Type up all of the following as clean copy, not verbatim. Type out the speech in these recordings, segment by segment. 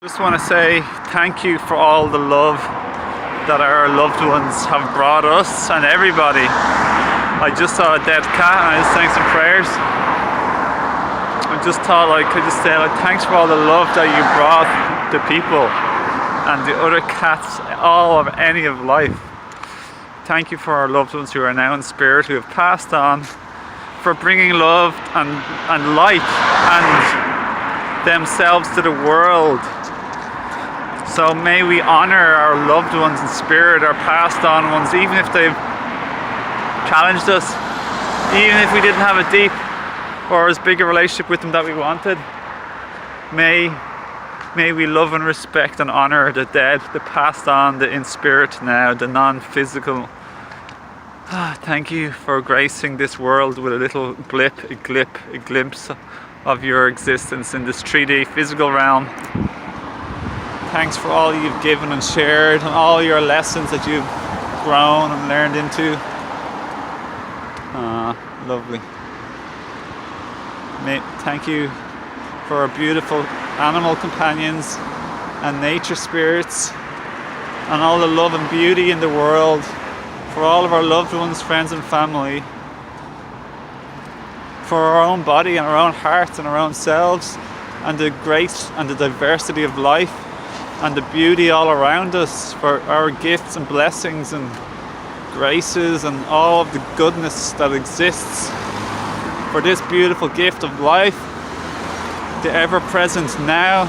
Just want to say thank you for all the love that our loved ones have brought us and everybody. I just saw a dead cat and I just sang some prayers. I just thought I could just say thanks for all the love that you brought the people and the other cats, all of any of life. Thank you for our loved ones who are now in spirit, who have passed on, for bringing love and light and themselves to the world. So may we honor our loved ones in spirit, our passed on ones, even if they've challenged us, even if we didn't have a deep or as big a relationship with them that we wanted. May we love and respect and honor the dead, the passed on, the in spirit now, the non-physical. Thank you for gracing this world with a little blip, a glimpse of your existence in this 3D physical realm. Thanks for all you've given and shared and all your lessons that you've grown and learned into. Lovely. Thank you for our beautiful animal companions and nature spirits and all the love and beauty in the world, for all of our loved ones, friends and family, for our own body and our own hearts and our own selves, and the grace and the diversity of life and the beauty all around us, for our gifts and blessings and graces and all of the goodness that exists, for this beautiful gift of life, the ever-present now,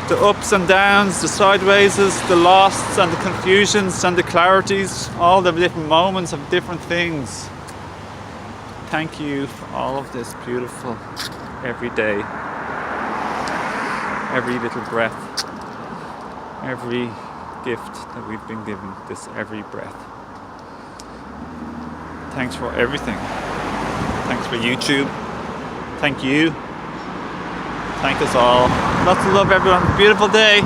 the ups and downs, the sidewayses, the losts and the confusions and the clarities, all the different moments of different things. Thank you for all of this beautiful every day, every little breath, every gift that we've been given, this every breath. Thanks for everything. Thanks for YouTube. Thank you. Thank us all. Lots of love, everyone. Beautiful day.